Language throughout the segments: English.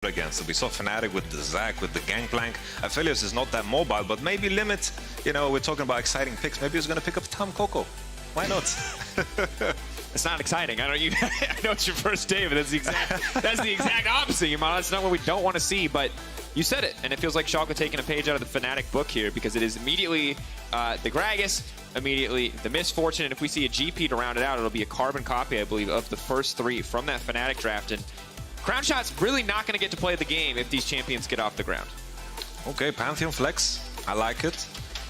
against. So we saw Fnatic with the Zac, with the Gangplank. Aphelios is not that mobile, but maybe Limit, you know, we're talking about exciting picks. Maybe he's going to pick up Tom Coco. Why not? It's not exciting. I know you. I know it's your first day, but that's the exact opposite. That's not what we don't want to see. But you said it, and it feels like Schalke taking a page out of the Fnatic book here, because it is immediately the Gragas, immediately the Misfortune, and if we see a GP to round it out, it'll be a carbon copy, I believe, of the first three from that Fnatic draft. And Crownshot's really not going to get to play the game if these champions get off the ground. Okay, Pantheon flex. I like it.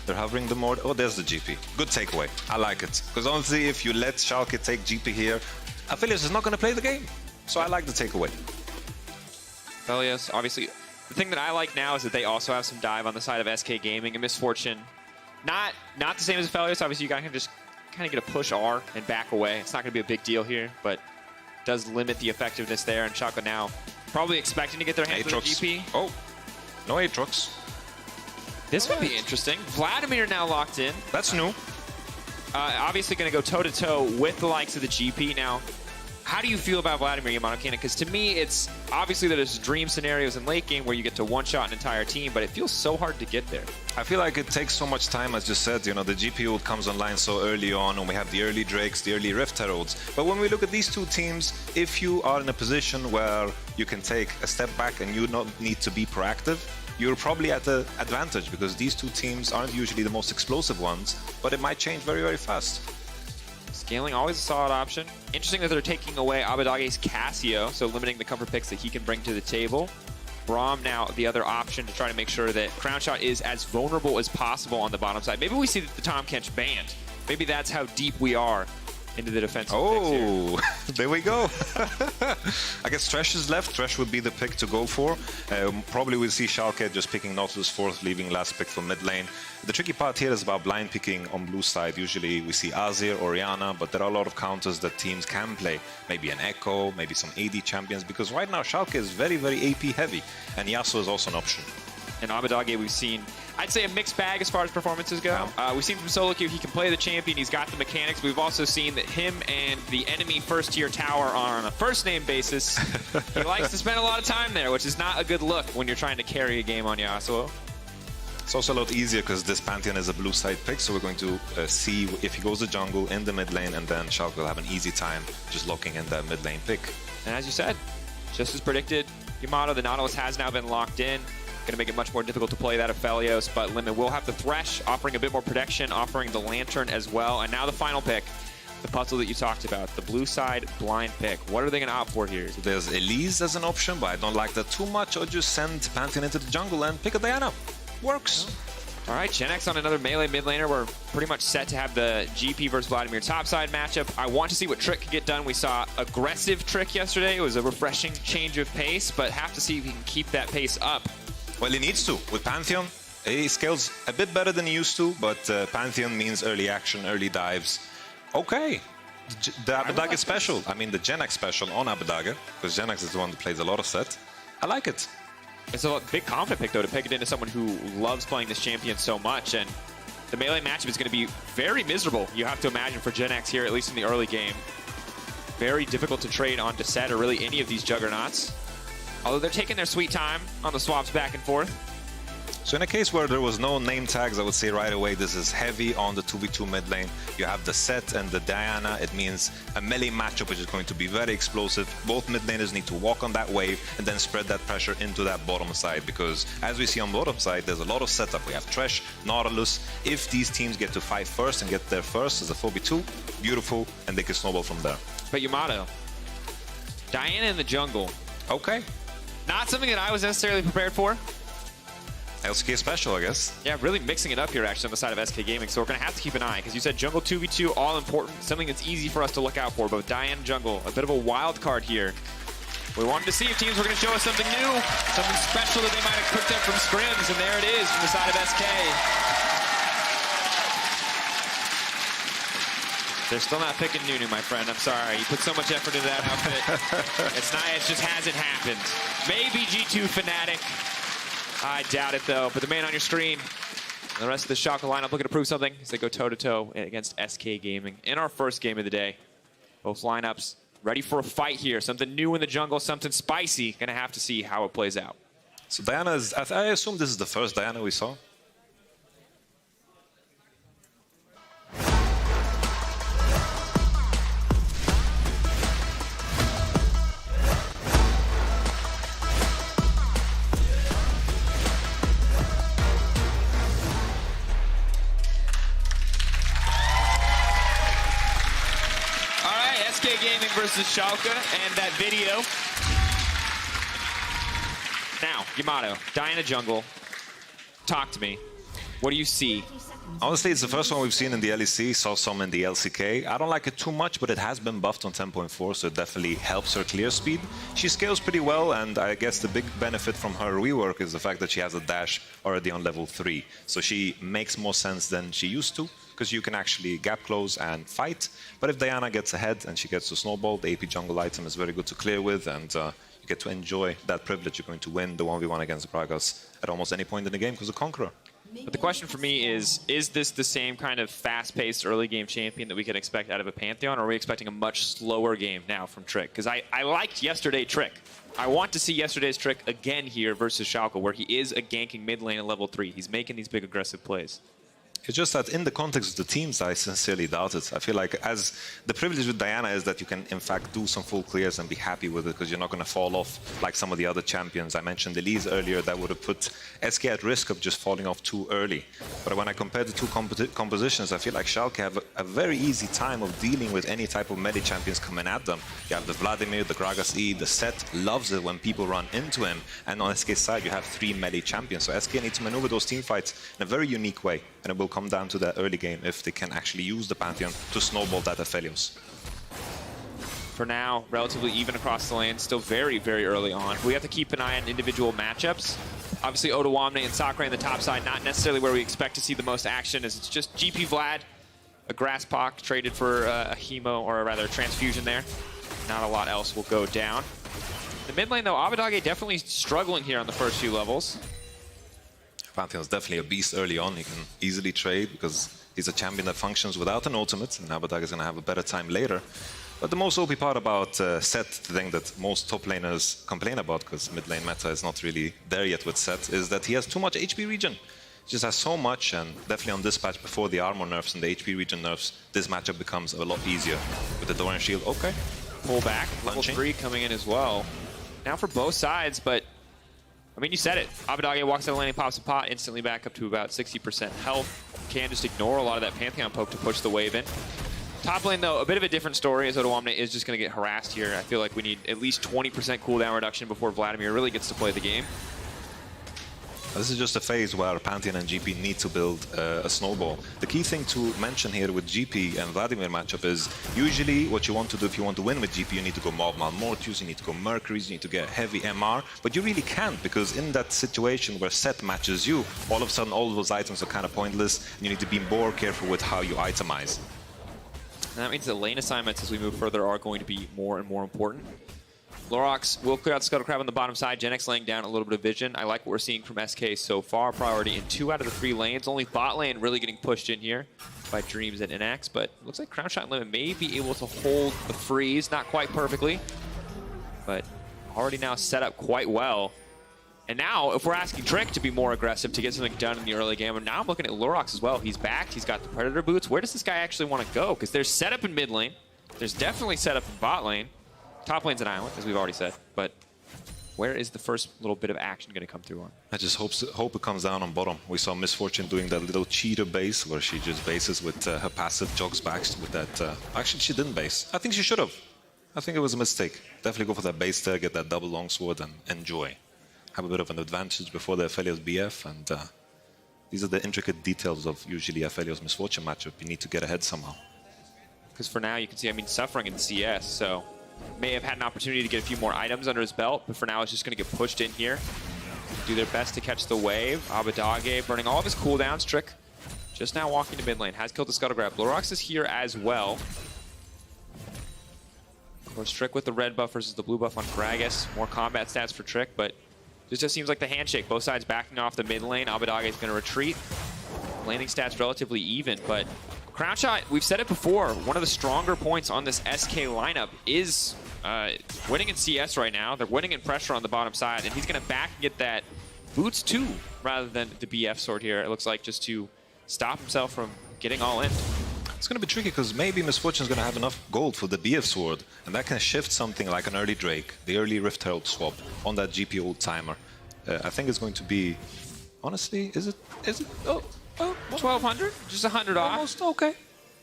They're hovering the more. Oh, there's the GP. Good takeaway. I like it. Because honestly, if you let Schalke take GP here, Aphelios is not going to play the game. So I like the takeaway. Aphelios, obviously. The thing that I like now is that they also have some dive on the side of SK Gaming and Misfortune. Not the same as Aphelios. Obviously, you guys can just kind of get a push R and back away. It's not going to be a big deal here, but does limit the effectiveness there. And Schalke now probably expecting to get their hands on the GP. Oh, no Aatrox. This would be interesting. Vladimir now locked in. That's new. Obviously going to go toe-to-toe with the likes of the GP. Now, how do you feel about Vladimir Yamato Cannon? Because to me, it's obviously that there's dream scenarios in late game where you get to one-shot an entire team, but it feels so hard to get there. I feel like it takes so much time, as you said. You know, the GP comes online so early on, and we have the early Drakes, the early Rift Heralds. But when we look at these two teams, if you are in a position where you can take a step back and you don't need to be proactive, you're probably at an advantage, because these two teams aren't usually the most explosive ones, but it might change very, very fast. Scaling, always a solid option. Interesting that they're taking away Abidage's Cassio, so limiting the comfort picks that he can bring to the table. Braum now the other option to try to make sure that Crownshot is as vulnerable as possible on the bottom side. Maybe we see the Tom Kench banned. Maybe that's how deep we are into the defensive picks here. There we go. I guess Thresh is left. Thresh would be the pick to go for. Probably we'll see Schalke just picking Nautilus fourth, leaving last pick for mid lane. The tricky part here is about blind picking on blue side. Usually we see Azir, Orianna, but there are a lot of counters that teams can play. Maybe an Echo, maybe some AD champions, because right now Schalke is very, very AP heavy, and Yasuo is also an option. And Abidage, we've seen, I'd say, a mixed bag as far as performances go. We've seen from solo queue, he can play the champion, he's got the mechanics. We've also seen that him and the enemy first-tier tower are on a first-name basis. He likes to spend a lot of time there, which is not a good look when you're trying to carry a game on Yasuo. It's also a lot easier because this Pantheon is a blue side pick, so we're going to see if he goes to jungle in the mid lane, and then Schalke will have an easy time just locking in that mid lane pick. And as you said, just as predicted, Yamato, the Nautilus has now been locked in. Going to make it much more difficult to play that Aphelios, but Limit will have the Thresh, offering a bit more protection, offering the Lantern as well. And now the final pick, the puzzle that you talked about, the blue side blind pick. What are they going to opt for here? So there's Elise as an option, but I don't like that too much. Or just send Pantheon into the jungle and pick a Diana. Works. All right, Gen X on another melee mid laner. We're pretty much set to have the GP versus Vladimir topside matchup. I want to see what Trick can get done. We saw aggressive Trick yesterday. It was a refreshing change of pace, but have to see if he can keep that pace up. Well, he needs to. With Pantheon, he scales a bit better than he used to, but Pantheon means early action, early dives. Okay. The Abidage special. I mean, the Gen X special on Abidage, because Gen X is the one that plays a lot of set. I like it. It's a big confident pick, though, to pick it into someone who loves playing this champion so much. And the melee matchup is going to be very miserable, you have to imagine, for Gen X here, at least in the early game. Very difficult to trade onto set or really any of these juggernauts. Although they're taking their sweet time on the swaps back and forth. So in a case where there was no name tags, I would say right away this is heavy on the 2v2 mid lane. You have the Set and the Diana. It means a melee matchup which is going to be very explosive. Both mid laners need to walk on that wave and then spread that pressure into that bottom side, because as we see on bottom side, there's a lot of setup. We have Thresh, Nautilus. If these teams get to fight first and get there first as a 4v2, beautiful, and they can snowball from there. But Yamato, Diana in the jungle. Okay. Not something that I was necessarily prepared for. LCK special, I guess. Yeah, really mixing it up here, actually, on the side of SK Gaming. So we're going to have to keep an eye, because you said jungle 2v2, all important, something that's easy for us to look out for. But with Diana jungle, a bit of a wild card here. We wanted to see if teams were going to show us something new, something special that they might have cooked up from scrims, and there it is from the side of SK. They're still not picking Nunu, my friend. I'm sorry. You put so much effort into that outfit. It's not. It just hasn't happened. Maybe G2 Fnatic. I doubt it, though. But the man on your screen, the rest of the Schalke lineup looking to prove something as they go toe-to-toe against SK Gaming in our first game of the day. Both lineups ready for a fight here. Something new in the jungle, something spicy. Gonna have to see how it plays out. So Diana is, I assume this is the first Diana we saw. Versus Schalke, and that video. Now, Yamato, Diana jungle. Talk to me. What do you see? Honestly, it's the first one we've seen in the LEC, saw some in the LCK. I don't like it too much, but it has been buffed on 10.4, so it definitely helps her clear speed. She scales pretty well, and I guess the big benefit from her rework is the fact that she has a dash already on level 3. So she makes more sense than she used to, because you can actually gap close and fight. But if Diana gets ahead and she gets to snowball, the AP jungle item is very good to clear with, and you get to enjoy that privilege. You're going to win the 1v1 against Gragas at almost any point in the game because of Conqueror. But the question for me is this the same kind of fast-paced early game champion that we can expect out of a Pantheon, or are we expecting a much slower game now from Trick? Because I liked yesterday Trick. I want to see yesterday's Trick again here versus Schalke, where he is a ganking mid lane at level 3. He's making these big aggressive plays. It's just that in the context of the teams, I sincerely doubt it. I feel like as the privilege with Diana is that you can, in fact, do some full clears and be happy with it because you're not going to fall off like some of the other champions. I mentioned Elise earlier, that would have put SK at risk of just falling off too early. But when I compare the two compositions, I feel like Schalke have a very easy time of dealing with any type of melee champions coming at them. You have the Vladimir, the Gragas E, the Set loves it when people run into him. And on SK's side, you have 3 melee champions. So SK needs to maneuver those team fights in a very unique way. And it will come down to that early game if they can actually use the Pantheon to snowball that Aphelios. For now, relatively even across the lane, still very, very early on. We have to keep an eye on individual matchups. Obviously, Ottawamne and Sakura on the top side, not necessarily where we expect to see the most action, as it's just GP Vlad, a Grasspock traded for a Hemo, or rather a transfusion there. Not a lot else will go down. The mid lane, though, Abadage definitely struggling here on the first few levels. Pantheon's definitely a beast early on. He can easily trade because he's a champion that functions without an ultimate, and Abadage is going to have a better time later. But the most OP part about Set, the thing that most top laners complain about, because mid lane meta is not really there yet with Set, is that he has too much HP regen. He just has so much, and definitely on this patch before the armor nerfs and the HP regen nerfs, this matchup becomes a lot easier. With the Dorian Shield, okay. Pull back, level 3 coming in as well. Now for both sides, but I mean, you said it. Abadage walks out of the lane, pops a pot, instantly back up to about 60% health. Can just ignore a lot of that Pantheon poke to push the wave in. Top lane, though, a bit of a different story, as Ottawamne is just going to get harassed here. I feel like we need at least 20% cooldown reduction before Vladimir really gets to play the game. This is just a phase where Pantheon and GP need to build a snowball. The key thing to mention here with GP and Vladimir matchup is usually what you want to do if you want to win with GP, you need to go Mob Mortius, you need to go Mercuries, you need to get heavy MR, but you really can't, because in that situation where Set matches you, all of a sudden all of those items are kind of pointless, and you need to be more careful with how you itemize. And that means the lane assignments as we move further are going to be more and more important. Lorox will clear out Scuttle Crab on the bottom side. Genex laying down a little bit of vision. I like what we're seeing from SK so far. Priority in 2 out of the 3 lanes. Only bot lane really getting pushed in here by Dreams and NX. But looks like Crown Shot Limit may be able to hold the freeze. Not quite perfectly, but already now set up quite well. And now, if we're asking Trick to be more aggressive to get something done in the early game, and now I'm looking at Lorox as well. He's back. He's got the Predator boots. Where does this guy actually want to go? Because there's setup in mid lane. There's definitely setup in bot lane. Top lane's an island, as we've already said, but where is the first little bit of action going to come through on? I just hope it comes down on bottom. We saw Misfortune doing that little cheater base where she just bases with her passive, jogs back with that. Actually, she didn't base. I think she should have. I think it was a mistake. Definitely go for that base there, get that double longsword, and enjoy. Have a bit of an advantage before the Aphelios BF, and these are the intricate details of usually Aphelios Misfortune matchup. You need to get ahead somehow. Because for now, you can see, I mean, suffering in CS, so may have had an opportunity to get a few more items under his belt, but for now it's just going to get pushed in here. Do their best to catch the wave. Abadage burning all of his cooldowns. Trick just now walking to mid lane. Has killed the Scuttle Grab. Lorox is here as well. Of course, Trick with the red buff versus the blue buff on Gragas. More combat stats for Trick, but this just seems like the handshake. Both sides backing off the mid lane. Abadage is going to retreat. Landing stats relatively even, but Crownshot, we've said it before, one of the stronger points on this SK lineup is winning in CS right now. They're winning in pressure on the bottom side, and he's going to back and get that boots 2 rather than the BF sword here, it looks like, just to stop himself from getting all in. It's going to be tricky because maybe Misfortune's going to have enough gold for the BF sword, and that can shift something like an early Drake, the early Rift Herald swap on that GPO timer. I think it's going to be, honestly, is it? Oh, 1,200? Just 100 off. almost okay.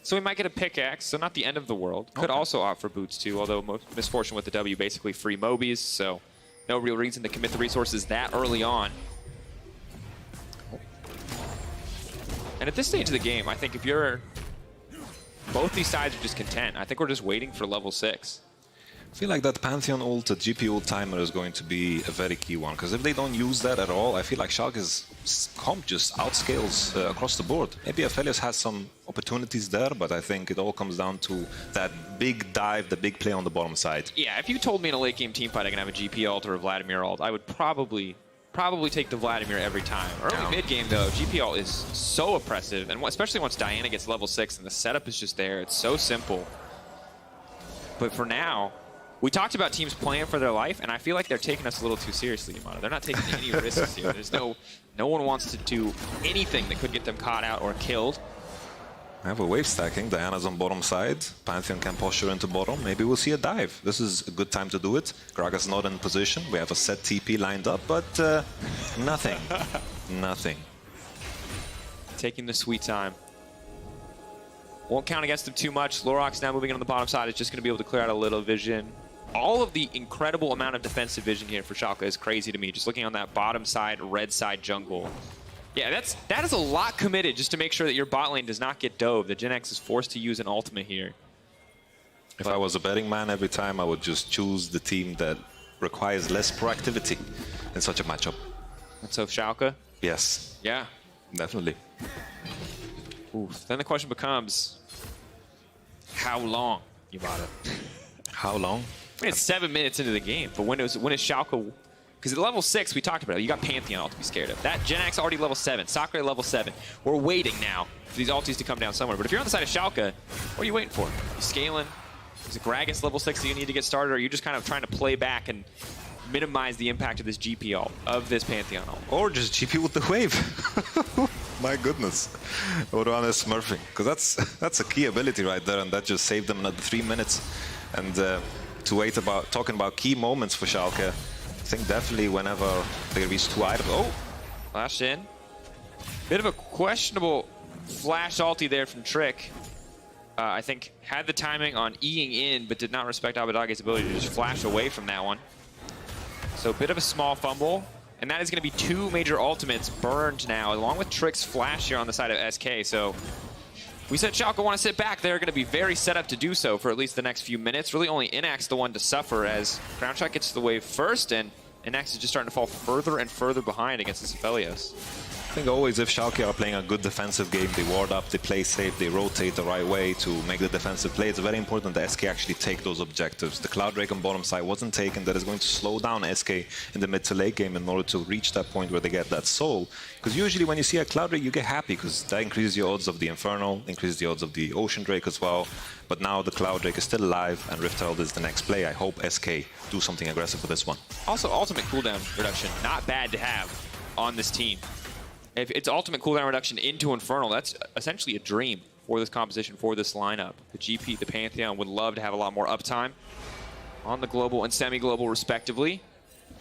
So we might get a pickaxe, so not the end of the world. Could also opt for boots too, although Misfortune with the W basically free Mobies, so no real reason to commit the resources that early on. And at this stage of the game, I think if you're... Both these sides are just content. I think we're just waiting for level 6. I feel like that Pantheon ult, the GPO timer is going to be a very key one, because if they don't use that at all, I feel like Schalke's comp just outscales across the board. Maybe Aphelios has some opportunities there, but I think it all comes down to that big dive, the big play on the bottom side. Yeah, if you told me in a late game teamfight I can have a GP ult or a Vladimir ult, I would probably take the Vladimir every time. Early mid game though, GP ult is so oppressive, and especially once Diana gets level 6 and the setup is just there, it's so simple. But for now, we talked about teams playing for their life, and I feel like they're taking us a little too seriously, Yamada. They're not taking any risks here. There's no one wants to do anything that could get them caught out or killed. I have a wave stacking. Diana's on bottom side. Pantheon can posture into bottom. Maybe we'll see a dive. This is a good time to do it. Graga's not in position. We have a set TP lined up, but nothing. Nothing. Taking the sweet time. Won't count against them too much. Lorok's now moving in on the bottom side. It's just going to be able to clear out a little vision. All of the incredible amount of defensive vision here for Schalke is crazy to me. Just looking on that bottom side, red side jungle. Yeah, that is a lot committed just to make sure that your bot lane does not get dove. The Gen X is forced to use an ultimate here. If I was a betting man every time, I would just choose the team that requires less proactivity in such a matchup. And so Schalke? Yes. Yeah. Definitely. Oof. Then the question becomes, how long, Yamada? How long? I mean, it's 7 minutes into the game, but when is Schalke? Because at level 6, we talked about it. You got Pantheon ult to be scared of. That Gen X already level 7. Sakura level 7. We're waiting now for these ultis to come down somewhere. But if you're on the side of Schalke, what are you waiting for? You scaling? Is it Gragas level 6 that you need to get started? Or are you just kind of trying to play back and minimize the impact of this GP ult, of this Pantheon ult? Or just GP with the wave. My goodness. Oran is smurfing. Because that's a key ability right there, and that just saved them another 3 minutes. And to wait about talking about key moments for Schalke, I think definitely whenever they reach 2 items. Oh! Flash in. Bit of a questionable flash ulti there from Trick. I think had the timing on Eing in, but did not respect Abbadage's ability to just flash away from that one. So a bit of a small fumble. And that is going to be 2 major ultimates burned now, along with Trick's flash here on the side of SK. So we said Schalke want to sit back. They're going to be very set up to do so for at least the next few minutes. Really only Inax the one to suffer as Crownshot gets the wave first, and Inax is just starting to fall further and further behind against this Aphelios. I think always if Schalke are playing a good defensive game, they ward up, they play safe, they rotate the right way to make the defensive play. It's very important that SK actually take those objectives. The Cloud Drake on bottom side wasn't taken. That is going to slow down SK in the mid to late game in order to reach that point where they get that soul. Because usually when you see a Cloud Drake, you get happy because that increases your odds of the Infernal, increases the odds of the Ocean Drake as well. But now the Cloud Drake is still alive and Rift Herald is the next play. I hope SK do something aggressive for this one. Also, ultimate cooldown reduction, not bad to have on this team. If it's ultimate cooldown reduction into Infernal, that's essentially a dream for this composition, for this lineup. The GP, the Pantheon would love to have a lot more uptime on the global and semi-global respectively.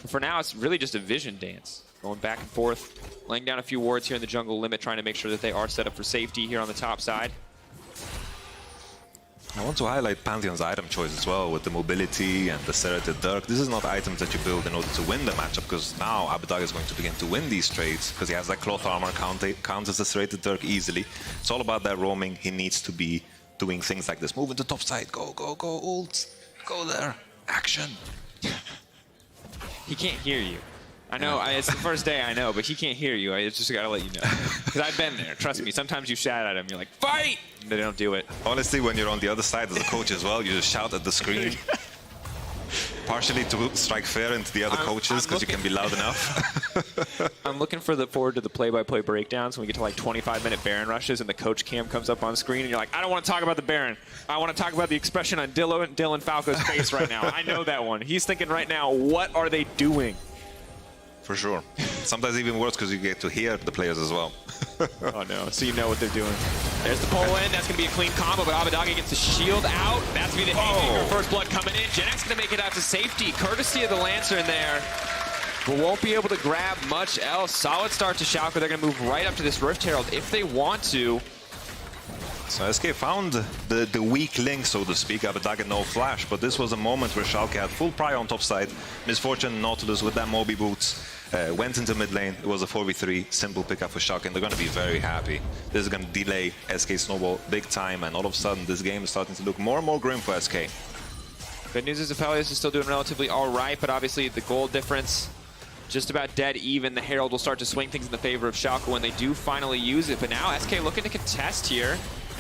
But for now, it's really just a vision dance. Going back and forth, laying down a few wards here in the jungle limit, trying to make sure that they are set up for safety here on the top side. I want to highlight Pantheon's item choice as well with the mobility and the serrated dirk. This is not items that you build in order to win the matchup, because now Abbadage is going to begin to win these trades because he has that cloth armor, counters the serrated dirk easily. It's all about that roaming. He needs to be doing things like this. Move into top side. Go, go, go, ult. Go there. Action. He can't hear you. I know, it's the first day, I know, but he can't hear you. I just gotta let you know. Because I've been there, trust me. Sometimes you shout at him, you're like, fight! And they don't do it. Honestly, when you're on the other side as a coach as well, you just shout at the screen. Partially to strike fear into the other coaches, because you can be loud enough. I'm looking forward to the play-by-play breakdowns when we get to like 25-minute Baron rushes and the coach cam comes up on screen and you're like, I don't want to talk about the Baron. I want to talk about the expression on Dylan Falco's face right now. I know that one. He's thinking right now, what are they doing? For sure. Sometimes even worse because you get to hear the players as well. Oh no, so you know what they're doing. There's the pull in. That's going to be a clean combo, but Abadage gets the shield out. That's going to be the haymaker. First blood coming in. Genx going to make it out to safety, courtesy of the Lancer in there. But won't be able to grab much else. Solid start to Schalke. They're going to move right up to this Rift Herald if they want to. So SK found the weak link, so to speak. Abadage no flash, but this was a moment where Schalke had full prio on top side. Misfortune Nautilus with that Moby boots went into mid lane. It was a 4v3, simple pickup for Schalke, and they're going to be very happy. This is going to delay SK Snowball big time, and all of a sudden this game is starting to look more and more grim for SK. Good news is Aphelios is still doing relatively all right, but obviously the gold difference just about dead even. The Herald will start to swing things in the favor of Schalke when they do finally use it, but now SK looking to contest here.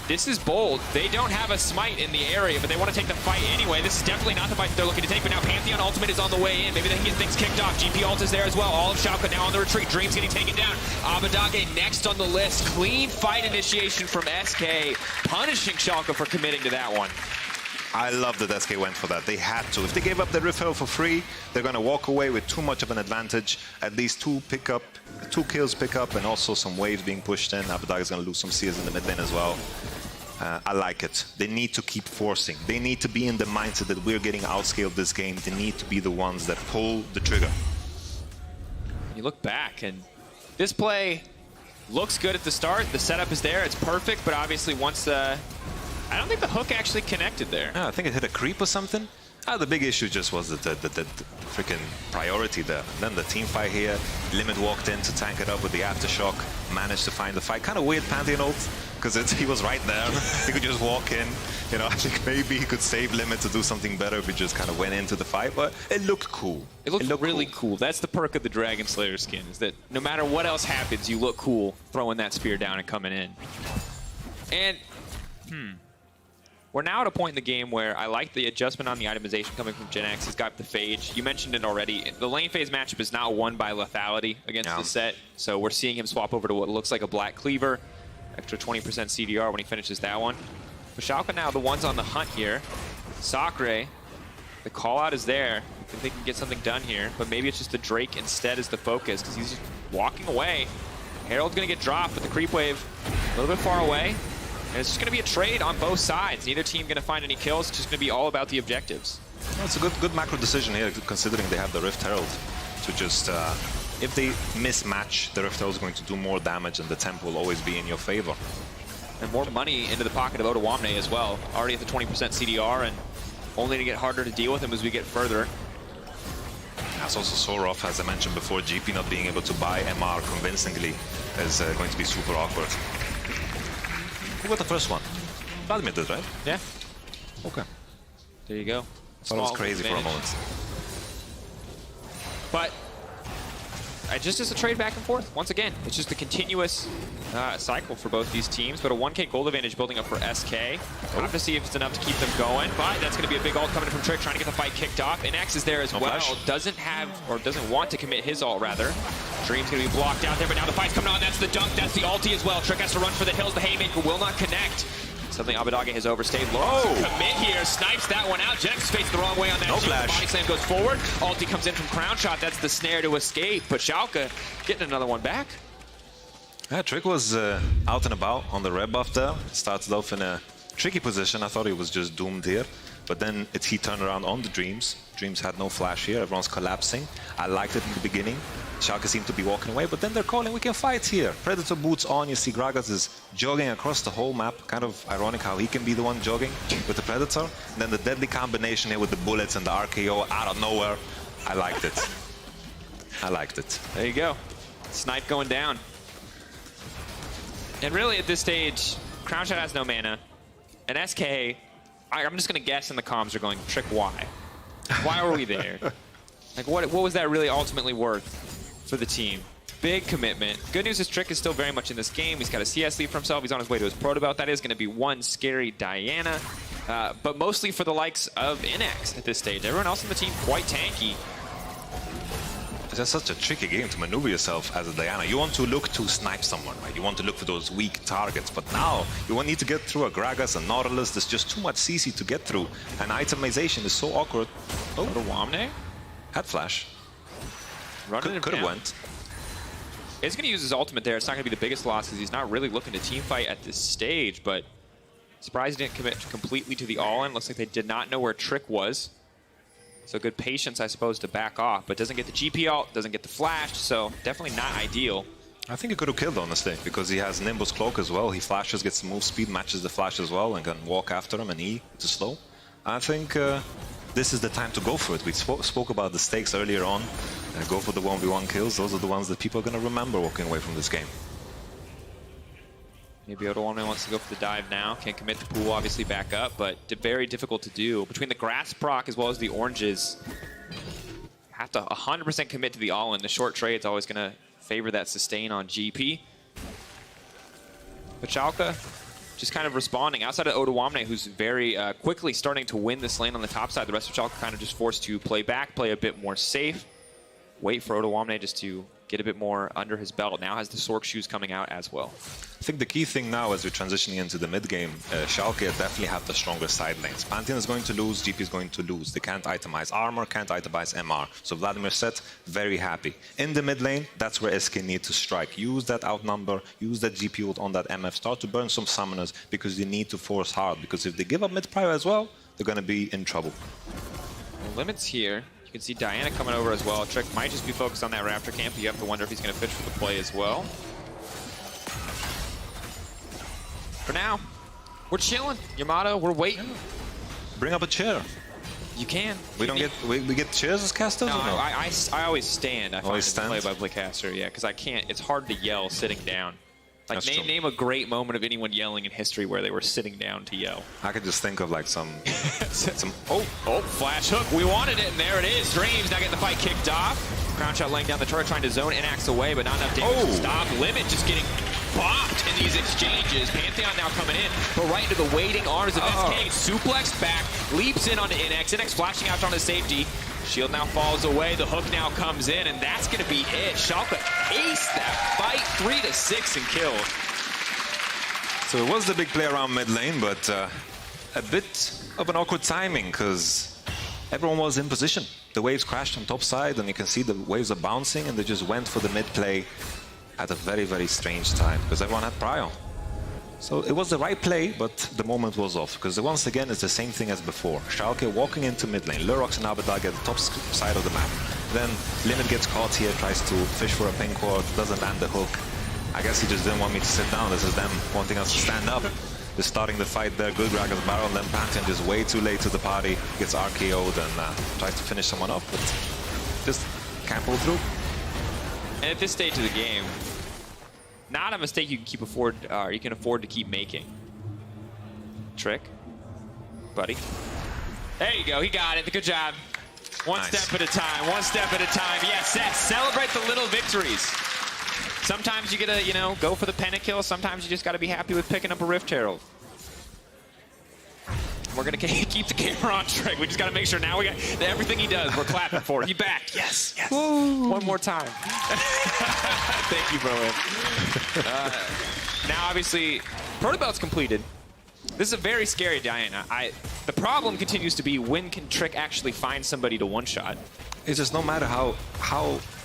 This is bold. They don't have a smite in the area, but they want to take the fight anyway. This is definitely not the fight they're looking to take, but now Pantheon ultimate is on the way in. Maybe they can get things kicked off. GP ult is there as well. All of Schalke now on the retreat. Dreams getting taken down. Abadage next on the list. Clean fight initiation from SK, punishing Schalke for committing to that one. I love that SK went for that. They had to. If they gave up the Rift Herald for free, they're going to walk away with too much of an advantage. At least two kills pick up, and also some waves being pushed in. Abadage is going to lose some CS in the mid lane as well. I like it. They need to keep forcing. They need to be in the mindset that we're getting outscaled this game. They need to be the ones that pull the trigger. You look back, and this play looks good at the start. The setup is there. It's perfect, but obviously once I don't think the hook actually connected there. Yeah, I think it hit a creep or something. The big issue just was the freaking priority there. And then the team fight here. Limit walked in to tank it up with the aftershock. Managed to find the fight. Kind of weird Pantheon ult, because he was right there. He could just walk in. You know, I think maybe he could save Limit to do something better if he just kind of went into the fight. But it looked cool. It looked really cool. That's the perk of the Dragon Slayer skin, is that no matter what else happens, you look cool throwing that spear down and coming in. And, we're now at a point in the game where I like the adjustment on the itemization coming from Genx. He's got the Phage. You mentioned it already. The lane phase matchup is not won by lethality against the set, so we're seeing him swap over to what looks like a Black Cleaver. Extra 20% CDR when he finishes that one. But Schalke now the ones on the hunt here. Sacre, the call out is there. I think they can get something done here, but maybe it's just the Drake instead is the focus, because he's just walking away. Herald's going to get dropped, but the creep wave a little bit far away. And it's just going to be a trade on both sides. Neither team going to find any kills. It's just going to be all about the objectives. Well, it's a good macro decision here, considering they have the Rift Herald. To just, if they mismatch, the Rift Herald is going to do more damage, and the temp will always be in your favor. And more money into the pocket of Odawamne as well. Already at the 20% CDR, and only to get harder to deal with him as we get further. That's also so rough, as I mentioned before. GP not being able to buy MR convincingly is going to be super awkward. Who got the first one? Vladimir did, right? Yeah. Okay. There you go. That was crazy for a moment. But just as a trade back and forth, once again, it's just a continuous cycle for both these teams, but a 1k gold advantage building up for SK. We'll have to see if it's enough to keep them going, but that's going to be a big ult coming from Trick, trying to get the fight kicked off. Inax is there as well. Doesn't have, or doesn't want to commit his ult, rather. Dream's going to be blocked out there, but now the fight's coming on. That's the dunk, that's the ulti as well. Trick has to run for the hills. The Haymaker will not connect. Suddenly Abadage has overstayed. Commit here, snipes that one out. Genx faced the wrong way on that. No flash. Body slam goes forward. Ulti comes in from Crown Shot. That's the snare to escape. But Schalke getting another one back. Yeah, Trick was out and about on the red buff there. Started off in a tricky position. I thought he was just doomed here. But then he turned around on the Dreams. Dreams had no flash here. Everyone's collapsing. I liked it in the beginning. Schalke seemed to be walking away, but then they're calling, we can fight here. Predator boots on. You see Gragas is jogging across the whole map. Kind of ironic how he can be the one jogging with the Predator. And then the deadly combination here with the bullets and the RKO out of nowhere. I liked it. I liked it. There you go. Snipe going down. And really at this stage, Crown Shot has no mana. And SK, I'm just going to guess in the comms are going, Trick, why? Why were we there? Like, what was that really ultimately worth for the team? Big commitment. Good news is Trick is still very much in this game. He's got a CS lead for himself. He's on his way to his proto belt. That is going to be one scary Diana. But mostly for the likes of Inax at this stage. Everyone else on the team quite tanky. It's just such a tricky game to maneuver yourself as a Diana. You want to look to snipe someone, right? You want to look for those weak targets. But now, you won't need to get through a Gragas, a Nautilus. There's just too much CC to get through. And itemization is so awkward. Oh, the Wamne? Had flash. Could have went. He's going to use his ultimate there. It's not going to be the biggest loss because he's not really looking to team fight at this stage. But surprised he didn't commit completely to the all-in. Looks like they did not know where Trick was. So good patience, I suppose, to back off. But doesn't get the GP ult, doesn't get the flash, so definitely not ideal. I think he could have killed, honestly, because he has Nimbus Cloak as well. He flashes, gets move speed, matches the flash as well, and can walk after him and E to slow. I think this is the time to go for it. We spoke about the stakes earlier on. Go for the 1v1 kills. Those are the ones that people are going to remember walking away from this game. Maybe Odowane wants to go for the dive now. Can't commit the pool, obviously, back up, but very difficult to do. Between the grass proc as well as the oranges, have to 100% commit to the all-in. The short trade's always going to favor that sustain on GP. But Schalke just kind of responding. Outside of Odowane, who's very quickly starting to win this lane on the top side, the rest of Schalke kind of just forced to play back, play a bit more safe. Wait for Odowane just to get a bit more under his belt. Now has the Sork shoes coming out as well. I think the key thing now as we're transitioning into the mid-game, Schalke definitely have the stronger side lanes. Pantheon is going to lose, GP is going to lose. They can't itemize armor, can't itemize MR. So Vladimir Set, very happy. In the mid lane, that's where SK need to strike. Use that outnumber, use that GP ult on that MF, start to burn some summoners because you need to force hard. Because if they give up mid-prior as well, they're going to be in trouble. Well, limits here. You can see Diana coming over as well. Trick might just be focused on that Raptor camp, but you have to wonder if he's going to fish for the play as well. For now, we're chilling. Yamato, we're waiting. Bring up a chair. You can. We don't get we get chairs as casters? No, or no? I always stand. I always find stand? play-by-play caster, yeah, because I can't. It's hard to yell sitting down. Like name a great moment of anyone yelling in history where they were sitting down to yell. I could just think of like some flash hook. We wanted it, and there it is. Dreams now getting the fight kicked off. Crown shot laying down the turret, trying to zone Inax away, but not enough damage to stop. Limit just getting bopped in these exchanges. Pantheon now coming in, but right into the waiting arms of SK. Suplex back, leaps in onto Inax. Inax flashing out onto safety. Shield now falls away. The hook now comes in, and that's going to be it. Schalke aced that fight 3-6 and killed. So it was the big play around mid lane, but a bit of an awkward timing because everyone was in position. The waves crashed on top side, and you can see the waves are bouncing, and they just went for the mid play at a very, very strange time because everyone had prio. So it was the right play, but the moment was off because once again it's the same thing as before. Schalke walking into mid lane, Lurox and Abadag at the top side of the map. Then Limit gets caught here, tries to fish for a pink ward, doesn't land the hook. I guess he just didn't want me to sit down. This is them wanting us to stand up. Just starting the fight there, good Gragas barrel, and then Pantheon just way too late to the party, gets RKO'd and tries to finish someone off, but just can't pull through. And at this stage of the game, not a mistake you can afford to keep making. Trick, buddy. There you go. He got it. Good job. One step at a time. One step at a time. Yes, celebrate the little victories. Sometimes you gotta, go for the pentakill. Sometimes you just gotta be happy with picking up a Rift Herald. We're gonna keep the camera on Trick. We just gotta make sure now we got everything he does. We're clapping for it. He backed. Yes. Woo. One more time. Thank you, bro. Now, obviously, Proto Belt's completed. This is a very scary Diana. The problem continues to be when can Trick actually find somebody to one-shot? It's just no matter how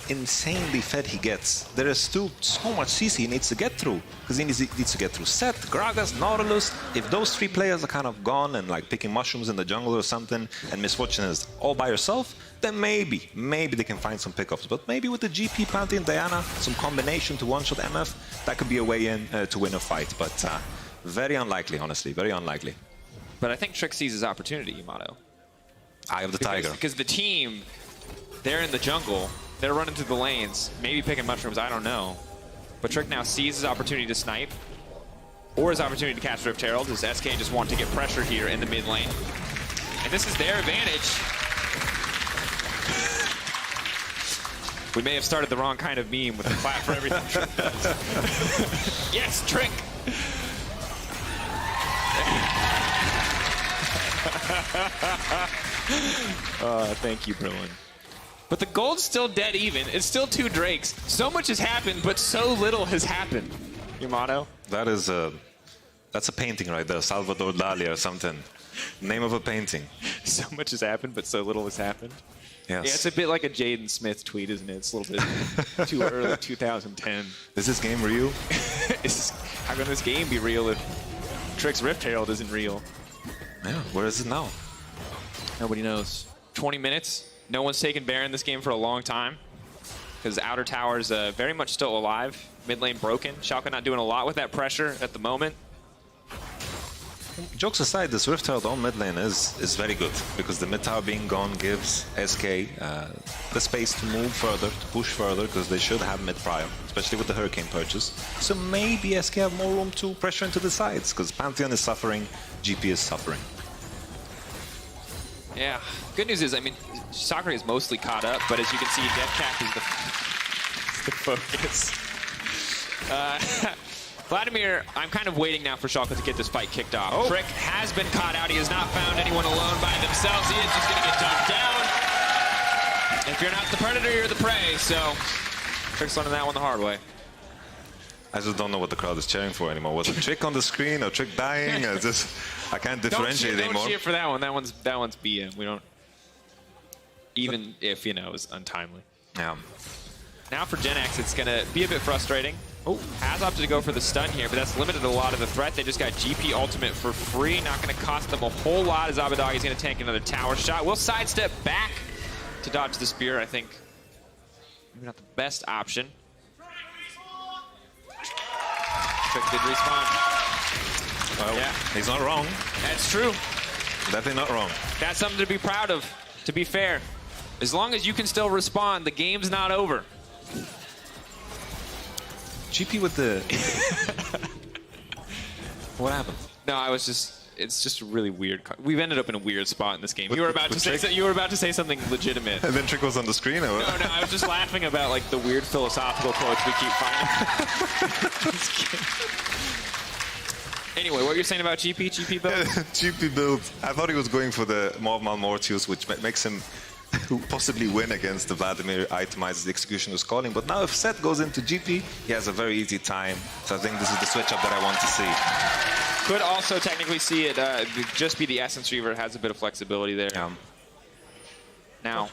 insanely fed he gets, there is still so much CC he needs to get through. Because he needs to get through Set, Gragas, Nautilus. If those three players are kind of gone and like picking mushrooms in the jungle or something, and Misfortune is all by herself, then maybe they can find some pickups. But maybe with the GP, Pantheon, Diana, some combination to one-shot MF, that could be a way in to win a fight. But very unlikely, honestly, very unlikely. But I think Trick sees his opportunity, Yamato. Eye of the tiger. Because the team, they're in the jungle. They're running through the lanes, maybe picking mushrooms, I don't know. But Trick now sees his opportunity to snipe, or his opportunity to catch Rift Herald, as SK just want to get pressure here in the mid lane. And this is their advantage. We may have started the wrong kind of meme with the clap for everything Trick does. Yes, Trick! Thank you, Brillin. But the gold's still dead even. It's still 2 Drakes. So much has happened, but so little has happened. Yamato? That is that's a painting right there, Salvador Dali or something. Name of a painting. So much has happened, but so little has happened. Yes. Yeah, it's a bit like a Jaden Smith tweet, isn't it? It's a little bit too early, 2010. Is this game real? How can this game be real if Trick's Rift Herald isn't real? Yeah, where is it now? Nobody knows. 20 minutes. No one's taken Baron this game for a long time because Outer Tower's very much still alive. Mid lane broken. Schalke not doing a lot with that pressure at the moment. Jokes aside, this Rift Herald on mid lane is very good because the mid tower being gone gives SK the space to move further, to push further, because they should have mid prio, especially with the Hurricane purchase. So maybe SK have more room to pressure into the sides because Pantheon is suffering, GP is suffering. Yeah, good news is, I mean, Sakura is mostly caught up, but as you can see, Deathcap is the focus. Vladimir, I'm kind of waiting now for Schalke to get this fight kicked off. Oh. Trick has been caught out. He has not found anyone alone by themselves. He is just going to get dumped down. If you're not the predator, you're the prey. So Trick's learning that one the hard way. I just don't know what the crowd is cheering for anymore. Was it Trick on the screen or Trick dying? I can't differentiate anymore. Don't cheer for that one. That one's BM. We don't. Even if, you know, it was untimely. Yeah. Now for Gen X, it's going to be a bit frustrating. Oh, has opted to go for the stun here, but that's limited a lot of the threat. They just got GP ultimate for free. Not going to cost them a whole lot as Abadagi is going to tank another tower shot. We'll sidestep back to dodge the spear, I think. Maybe not the best option. Trick did respawn. Well, yeah, he's not wrong. That's true. Definitely not wrong. That's something to be proud of, to be fair. As long as you can still respond, the game's not over. GP with the... What happened? No, it's just a really weird. We've ended up in a weird spot in this game. You were about to say something legitimate. And then Trick was on the screen? Or? No, I was just laughing about like the weird philosophical quotes we keep finding. Anyway, what you're saying about GP build? GP build. I thought he was going for the Mormal Mortius, which makes him possibly win against the Vladimir itemized execution was calling. But now if Seth goes into GP, he has a very easy time. So I think this is the switch up that I want to see. Could also technically see it just be the Essence Reaver. Has a bit of flexibility there. Yeah. Now,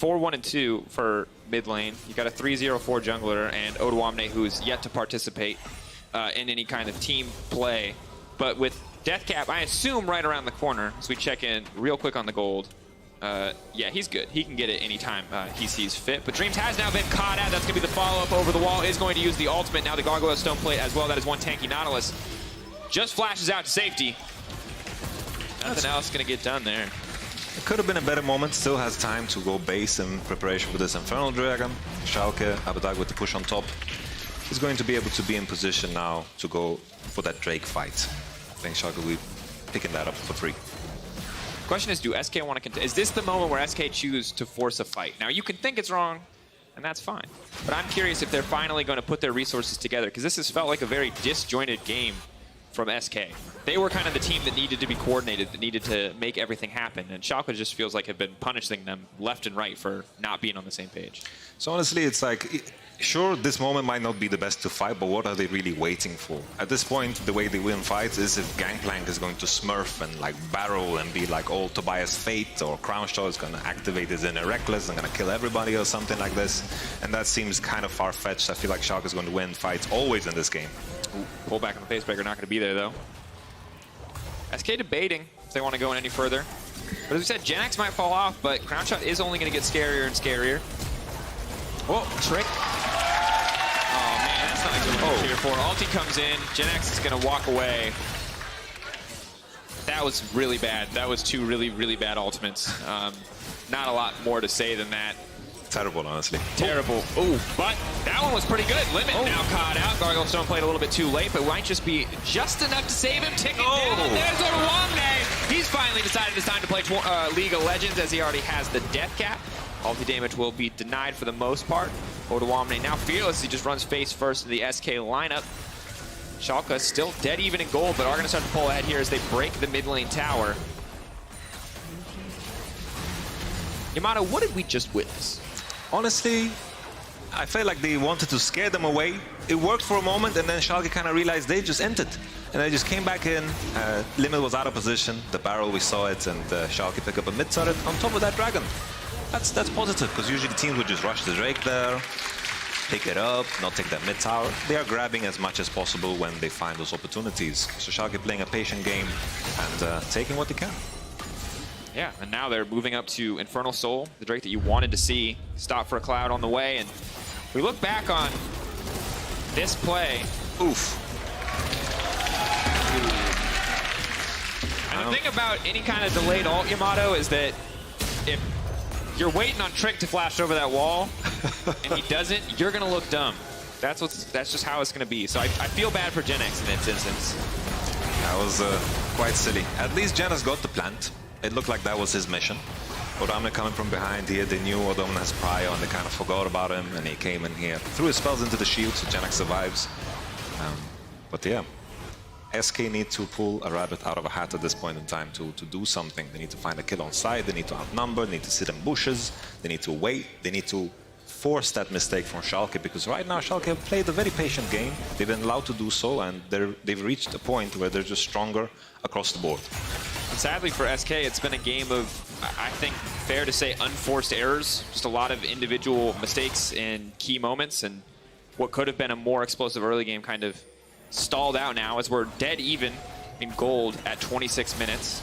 4-1 and 2 for mid lane. You got a 3-0-4 jungler and Oduamne, who's yet to participate in any kind of team play. But with Deathcap, I assume right around the corner, as we check in real quick on the gold. Yeah, he's good. He can get it anytime he sees fit. But Dreams has now been caught out. That's going to be the follow-up over the wall. Is going to use the ultimate. Now the Gargoyle Stone Plate as well. That is one tanky Nautilus. Just flashes out to safety. Nothing else going to get done there. It could have been a better moment. Still has time to go base in preparation for this Infernal Dragon. Schalke, Abadag with the push on top. He's going to be able to be in position now to go for that Drake fight. I think Schalke will be picking that up for free. Question is, do SK want to continue? Is this the moment where SK choose to force a fight? Now, you can think it's wrong, and that's fine. But I'm curious if they're finally going to put their resources together, because this has felt like a very disjointed game from SK. They were kind of the team that needed to be coordinated, that needed to make everything happen, and Schalke just feels like have been punishing them left and right for not being on the same page. So honestly, it's like, sure, this moment might not be the best to fight, but what are they really waiting for? At this point, the way they win fights is if Gangplank is going to smurf and like barrel and be like old Tobias Fate, or Crownshaw is going to activate his inner Reckless and going to kill everybody or something like this. And that seems kind of far-fetched. I feel like Schalke is going to win fights always in this game. Ooh, pull back on the Facebreaker, not going to be there though. SK debating if they want to go in any further. But as we said, Gen X might fall off, but Crownshot is only going to get scarier and scarier. Whoa, Trick. Oh man, that's not a good one here for. Ulti comes in, Gen X is going to walk away. That was really bad. That was two really, really bad ultimates. Not a lot more to say than that. Terrible, honestly. Terrible. Oh, but that one was pretty good. Limit now caught out. Gargoyle Stone played a little bit too late, but might just be just enough to save him. Tick it down. There's Oduamne. He's finally decided it's time to play League of Legends, as he already has the death cap. Ulti damage will be denied for the most part. Oduamne now fearless. He just runs face first in the SK lineup. Schalke still dead even in gold, but are going to start to pull ahead here as they break the mid lane tower. Yamato, what did we just witness? Honestly, I felt like they wanted to scare them away. It worked for a moment, and then Schalke kind of realized they just entered. And they just came back in. Limit was out of position. The barrel, we saw it, and Schalke pick up a mid turret on top of that dragon. That's positive, because usually teams would just rush the Drake there, pick it up, not take that mid tower. They are grabbing as much as possible when they find those opportunities. So Schalke playing a patient game and taking what they can. Yeah, and now they're moving up to Infernal Soul, the Drake that you wanted to see. Stop for a cloud on the way, and we look back on this play. Oof. And the thing about any kind of delayed ult, Yamato, is that if you're waiting on Trick to flash over that wall, and he doesn't, you're going to look dumb. That's just how it's going to be. So I feel bad for Genex in this instance. That was quite silly. At least Genex got the plant. It looked like that was his mission. Odamne coming from behind here, they knew Odamne has prior and they kind of forgot about him, and he came in here, threw his spells into the shield, so Genex survives. But yeah, SK need to pull a rabbit out of a hat at this point in time to do something. They need to find a kill on side, they need to outnumber, they need to sit in bushes, they need to wait, they need to force that mistake from Schalke, because right now Schalke have played a very patient game. They've been allowed to do so, and they've reached a point where they're just stronger across the board. And sadly for SK, it's been a game of, I think, fair to say, unforced errors. Just a lot of individual mistakes in key moments, and what could have been a more explosive early game kind of stalled out now as we're dead even in gold at 26 minutes.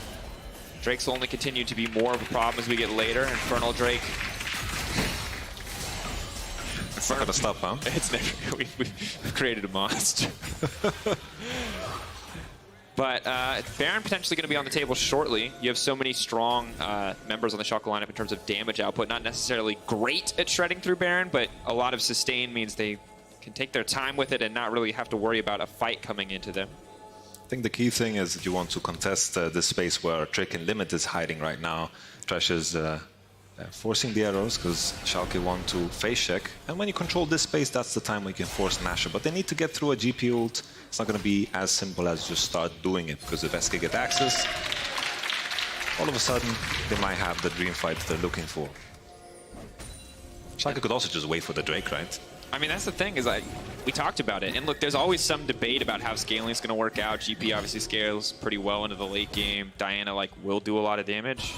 Drake's only continue to be more of a problem as we get later. Infernal Drake. It's not gonna stop, huh? It's never. We've created a monster. But Baron potentially going to be on the table shortly. You have so many strong members on the Schalke lineup in terms of damage output. Not necessarily great at shredding through Baron, but a lot of sustain means they can take their time with it and not really have to worry about a fight coming into them. I think the key thing is that you want to contest this space where Trick and Limit is hiding right now. Trash is forcing the arrows because Schalke want to face check. And when you control this space, that's the time when you can force Nasher. But they need to get through a GP ult. It's not going to be as simple as just start doing it, because if SK get access, all of a sudden they might have the dream fight they're looking for. Schalke could also just wait for the Drake, right? I mean, that's the thing, is we talked about it. And look, there's always some debate about how scaling is going to work out. GP obviously scales pretty well into the late game. Diana, will do a lot of damage.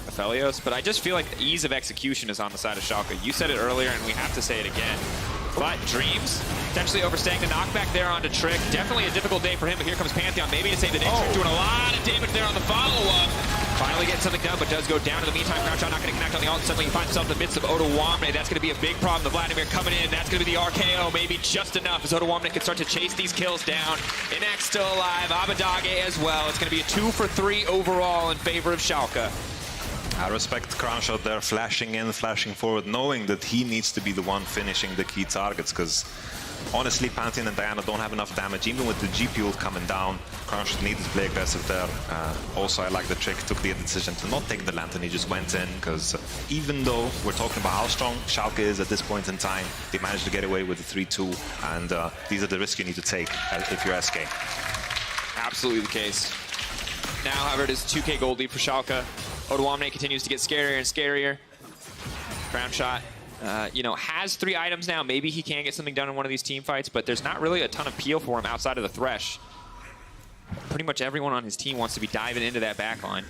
Aphelios. But I just feel like the ease of execution is on the side of Schalke. You said it earlier, and we have to say it again. But Dreams potentially overstaying the knockback there onto Trick. Definitely a difficult day for him, but here comes Pantheon. Maybe to save the day. Trick doing a lot of damage there on the follow-up. Finally getting something done, but does go down in the meantime. Crown shot not going to connect on the ult. Suddenly he finds himself in the midst of Odawamne. That's going to be a big problem. The Vladimir coming in. That's going to be the RKO. Maybe just enough as Odawamne can start to chase these kills down. Inex still alive. Abadage as well. It's going to be a 2 for 3 overall in favor of Schalke. I respect Crown Shot there, flashing in, flashing forward, knowing that he needs to be the one finishing the key targets, because honestly, Pantheon and Diana don't have enough damage, even with the GP ult coming down. Crown Shot needed to play aggressive there. Also, I like the Trick took the decision to not take the Lantern, he just went in, because even though we're talking about how strong Schalke is at this point in time, they managed to get away with the 3-2, and these are the risks you need to take if you're SK. Absolutely the case. Now, however, it is 2k gold lead for Schalke. Odawamne continues to get scarier and scarier. Crown Shot, has 3 items now. Maybe he can get something done in one of these team fights, but there's not really a ton of peel for him outside of the Thresh. Pretty much everyone on his team wants to be diving into that backline.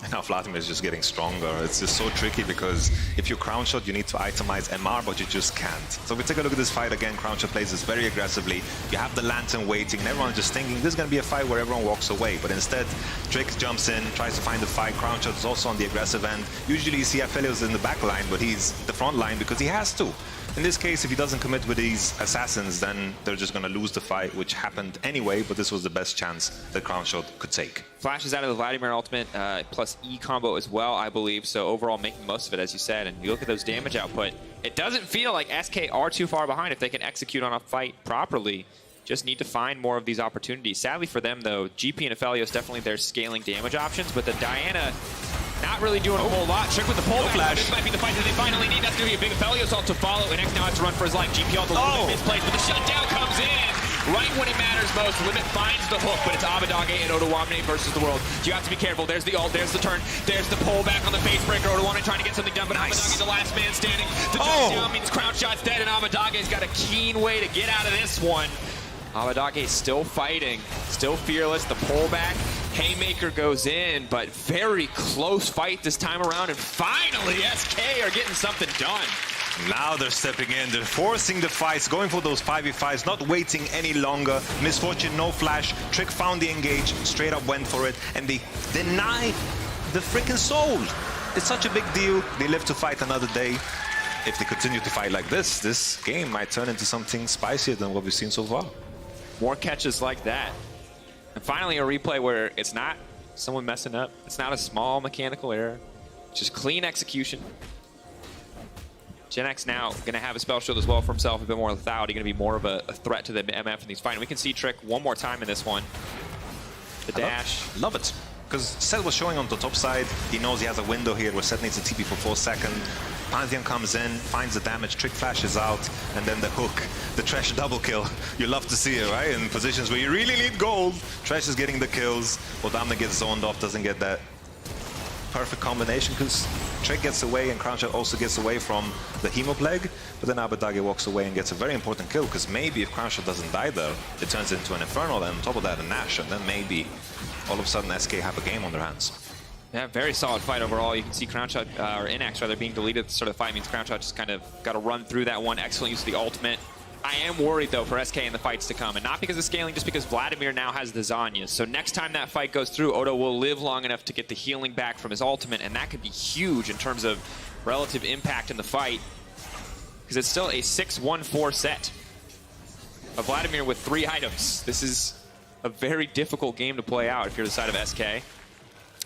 And now Vladimir is just getting stronger. It's just so tricky, because if you Crown Shot, you need to itemize MR, but you just can't. So if we take a look at this fight again, Crown Shot plays this very aggressively. You have the Lantern waiting, and everyone's just thinking this is going to be a fight where everyone walks away. But instead, Trick jumps in, tries to find the fight. Crown Shot is also on the aggressive end. Usually you see Aphelios in the back line, but he's the front line because he has to. In this case, if he doesn't commit with these assassins, then they're just going to lose the fight, which happened anyway, but this was the best chance that Crown Shot could take. Flashes out of the Vladimir ultimate, plus E combo as well, I believe. So overall, making most of it, as you said. And you look at those damage output, it doesn't feel like SK are too far behind if they can execute on a fight properly. Just need to find more of these opportunities. Sadly for them, though, GP and Aphelios definitely their scaling damage options, but the Diana not really doing a whole lot. Trick with the pull back. This might be the fight that they finally need. That's going to be a big Aphelios ult to follow. And X now has to run for his life. GP ult a little bit misplaced, but the shutdown comes in. right when it matters most. Limit finds the hook, but it's Abadage and Odoamne versus the world. You have to be careful. There's the ult, there's the turn, there's the pull back on the face breaker. Odoamne trying to get something done, but Abadage's the last man standing. The touchdown means Crown Shot's dead, and Abadage's got a keen way to get out of this one. Abadage still fighting, still fearless. The pullback, haymaker goes in, but very close fight this time around. And finally, SK are getting something done. Now they're stepping in, they're forcing the fights, going for those 5v5s, not waiting any longer. Misfortune, no flash. Trick found the engage, straight up went for it, and they deny the freaking soul. It's such a big deal. They live to fight another day. If they continue to fight like this game might turn into something spicier than what we've seen so far. More catches like that. And finally, a replay where it's not someone messing up. It's not a small mechanical error. It's just clean execution. Gen X now going to have a spell shield as well for himself, a bit more lethality, going to be more of a threat to the MF in these fights. We can see Trick one more time in this one. The dash. Love it. Because Seth was showing on the top side. He knows he has a window here where Seth needs a TP for 4 seconds. Pantheon comes in, finds the damage, Trick flashes out, and then the hook, the Trash double kill. You love to see it, right? In positions where you really need gold. Trash is getting the kills. Odamna gets zoned off, doesn't get that perfect combination because Trick gets away and Crownshot also gets away from the Hemoplague, but then Abadage walks away and gets a very important kill because maybe if Crownshot doesn't die there, it turns into an Infernal and on top of that a Nash, and then maybe all of a sudden SK have a game on their hands. Yeah, very solid fight overall. You can see Crownshot, or Inax rather, being deleted at the start of the fight means Crownshot just kind of got to run through that one. Excellent use of the ultimate. I am worried, though, for SK in the fights to come. And not because of scaling, just because Vladimir now has the Zanyas. So next time that fight goes through, Odo will live long enough to get the healing back from his ultimate. And that could be huge in terms of relative impact in the fight. Because it's still a 6-1-4 set of Vladimir with 3 items. This is a very difficult game to play out if you're the side of SK.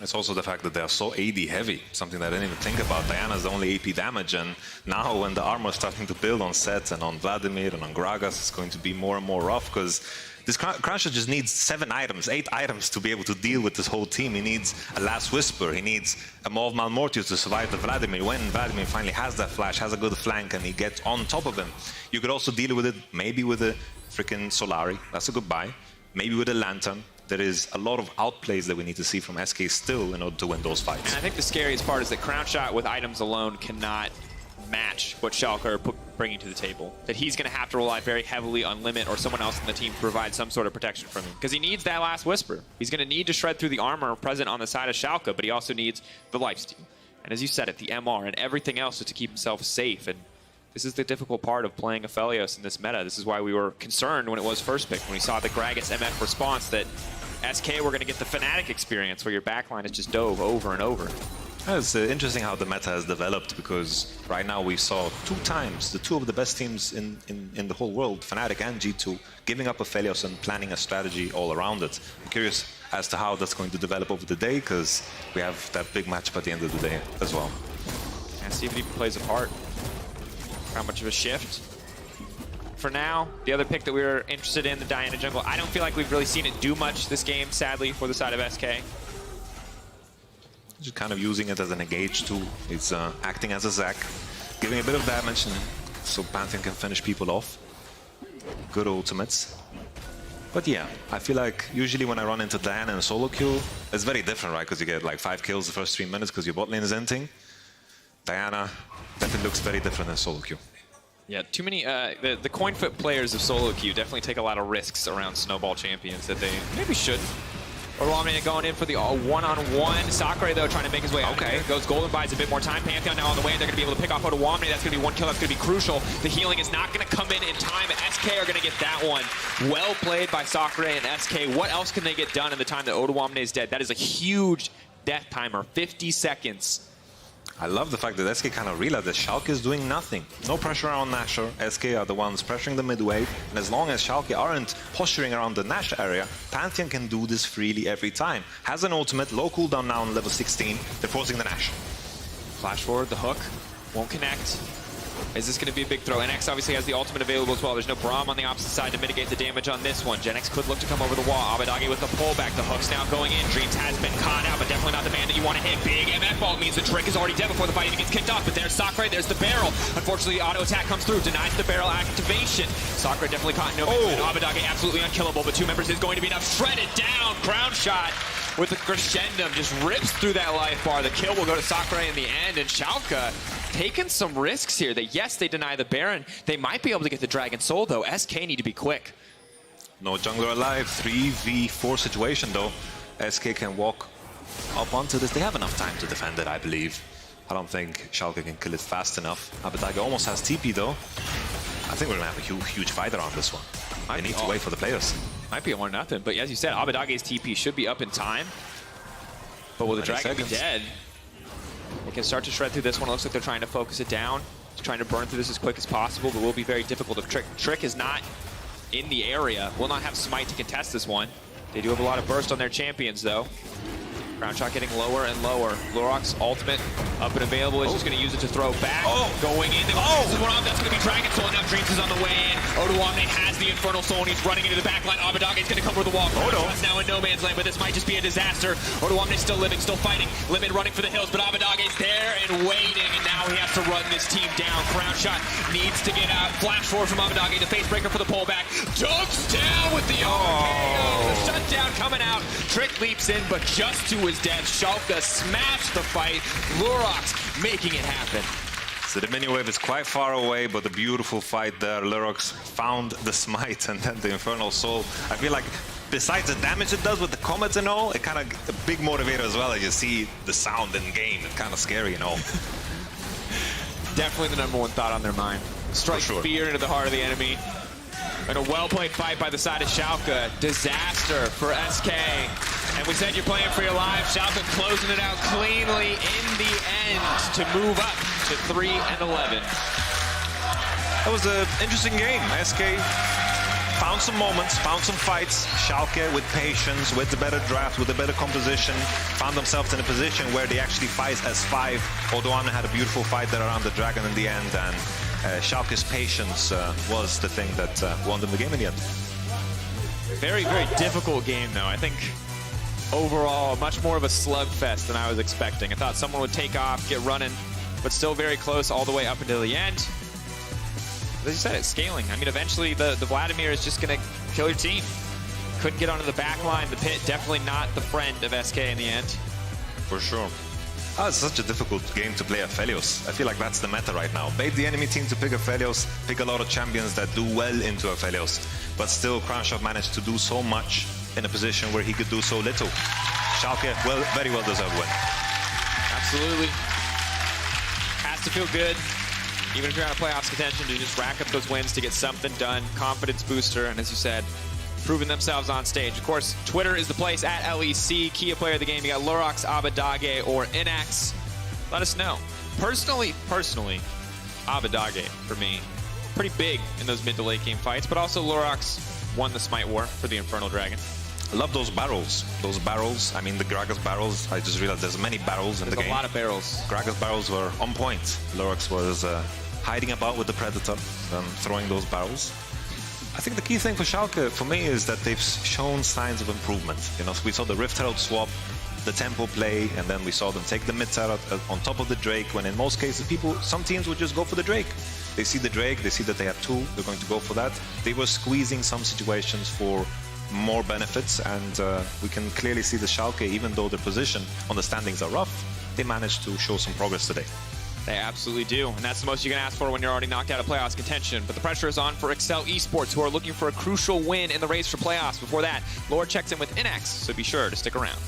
It's also the fact that they are so AD heavy, something that I didn't even think about. Diana's the only AP damage, and now when the armor is starting to build on Seth and on Vladimir and on Gragas, it's going to be more and more rough because this Cruncher just needs 7 items, 8 items to be able to deal with this whole team. He needs a Last Whisper, he needs a Maw of Malmortius to survive the Vladimir. When Vladimir finally has that flash, has a good flank, and he gets on top of him, you could also deal with it maybe with a freaking Solari, that's a good buy, maybe with a Lantern. There is a lot of outplays that we need to see from SK still in order to win those fights. And I think the scariest part is that Crownshot with items alone cannot match what Schalke are bringing to the table. That he's going to have to rely very heavily on Limit or someone else in the team to provide some sort of protection from him. Because he needs that Last Whisper. He's going to need to shred through the armor present on the side of Schalke, but he also needs the lifesteal. And as you said it, the MR and everything else just to keep himself safe. And this is the difficult part of playing Aphelios in this meta. This is why we were concerned when it was first picked, when we saw the Gragas MF response that SK were going to get the Fnatic experience where your backline is just dove over and over. It's interesting how the meta has developed because right now we saw 2 times the 2 of the best teams in the whole world, Fnatic and G2, giving up Aphelios and planning a strategy all around it. I'm curious as to how that's going to develop over the day because we have that big matchup at the end of the day as well. And see if it even plays a part. How much of a shift? For now, the other pick that we were interested in, the Diana jungle, I don't feel like we've really seen it do much this game, sadly, for the side of SK. Just kind of using it as an engage tool. It's acting as a Zac, giving a bit of damage so Pantheon can finish people off. Good ultimates. But yeah, I feel like usually when I run into Diana in a solo queue, it's very different, right? Because you get like 5 kills the first 3 minutes because your bot lane is inting. Diana definitely looks very different in solo queue. Yeah, too many, the coin flip players of solo queue definitely take a lot of risks around snowball champions that they maybe shouldn't. Odoamne going in for the one-on-one. Sakura, though, trying to make his way out. Okay. Goes Golden, buys a bit more time. Pantheon now on the way, and they're going to be able to pick off Odoamne. That's going to be 1 kill. That's going to be crucial. The healing is not going to come in time. SK are going to get that one. Well played by Sakura and SK. What else can they get done in the time that Odoamne is dead? That is a huge death timer. 50 seconds. I love the fact that SK kind of realized that Schalke is doing nothing. No pressure on Nasher. SK are the ones pressuring the mid wave. And as long as Schalke aren't posturing around the Nash area, Pantheon can do this freely every time. Has an ultimate, low cooldown now on level 16. They're forcing the Nash. Flash forward, the hook. Won't connect. Is this going to be a big throw? NX obviously has the ultimate available as well. There's no Braum on the opposite side to mitigate the damage on this one. GenX could look to come over the wall. Abadage with the pullback. The hook's now going in. Dreams has been caught out, but definitely not the man that you want to hit. Big MF ball means the trick is already dead before the fight even gets kicked off. But there's Sakura, there's the barrel. Unfortunately, auto attack comes through, denies the barrel activation. Sakura definitely caught no man. Abadage absolutely unkillable, but 2 members is going to be enough. Shredded down, ground shot with the crescendo, just rips through that life bar. The kill will go to Sakura in the end, and Schalke taking some risks here. That yes, they deny the Baron. They might be able to get the Dragon Soul, though. SK need to be quick. No jungler alive. 3v4 situation, though. SK can walk up onto this. They have enough time to defend it, I believe. I don't think Schalke can kill it fast enough. Abadage almost has TP, though. I think we're going to have a huge fight around this one. They need to wait for the players. Might be a 1-0, but as you said, Abadage's TP should be up in time. But will the Dragon be dead? They can start to shred through this one. It looks like they're trying to focus it down. Trying to burn through this as quick as possible, but will be very difficult if Trick is not in the area. Will not have Smite to contest this one. They do have a lot of burst on their champions, though. Ground shot getting lower and lower. Lurok's ultimate up and available. He's just going to use it to throw back. Going in. This is one off. That's going to be Dragon Soul. Now Dreams is on the way in. Odoamne has the Infernal Soul, and he's running into the back line. Abadage is going to come over the wall. It's now in no man's land, but this might just be a disaster. Odoamne still living, still fighting. Limit running for the hills, but Abadage is there and waiting, and now he has to run this team down. Ground shot needs to get out. Flash forward from Abadage. The face breaker for the pullback. Dunks down with the RKO. The shutdown coming out. Trick leaps in, but just to his death. Schalke smashed the fight. Lurok's making it happen. So the mini wave is quite far away, but a beautiful fight there. Lurok's found the smite and then the Infernal Soul. I feel like besides the damage it does with the comets and all, it kind of a big motivator as well as you see the sound in game. It's kind of scary and all. Definitely the #1 thought on their mind. Strike fear into the heart of the enemy. And a well-played fight by the side of Schalke. Disaster for SK. And we said you're playing for your lives. Schalke closing it out cleanly in the end to move up to 3-11. That was an interesting game. SK found some moments, found some fights. Schalke with patience, with the better draft, with the better composition, found themselves in a position where they actually fight as 5. Odoamne had a beautiful fight there around the Dragon in the end, and Schalke's patience was the thing that won them the game in the end. Very, very difficult game, though. I think overall, much more of a slugfest than I was expecting. I thought someone would take off, get running, but still very close all the way up until the end. As you said, it's scaling. I mean, eventually the Vladimir is just going to kill your team. Couldn't get onto the back line. The pit, definitely not the friend of SK in the end. For sure. Oh, it's such a difficult game to play Aphelios. I feel like that's the meta right now. Bait the enemy team to pick Aphelios, pick a lot of champions that do well into Aphelios, but still Crownshot managed to do so much in a position where he could do so little. Schalke, well, very well deserved win. Absolutely. Has to feel good, even if you're out of playoffs contention, to just rack up those wins to get something done. Confidence booster, and as you said, proving themselves on stage. Of course, Twitter is the place at LEC. Kia player of the game. You got Lurok's, Abadage, or Inax. Let us know. Personally, Abadage for me. Pretty big in those mid to late game fights, but also Lurok's won the Smite War for the Infernal Dragon. I love those barrels. Those barrels, I mean the Gragas barrels. I just realized there's many barrels in the game. There's a lot of barrels. Gragas barrels were on point. Lurok's was hiding about with the Predator, throwing those barrels. I think the key thing for Schalke, for me, is that they've shown signs of improvement. You know, we saw the Rift Herald swap, the tempo play, and then we saw them take the mid turret on top of the Drake, when in most cases, some teams would just go for the Drake. They see the Drake, they see that they have 2, they're going to go for that. They were squeezing some situations for more benefits, and we can clearly see the Schalke, even though their position on the standings are rough, they managed to show some progress today. They absolutely do, and that's the most you can ask for when you're already knocked out of playoffs contention. But the pressure is on for Excel Esports, who are looking for a crucial win in the race for playoffs. Before that, Lord checks in with Inax, so be sure to stick around.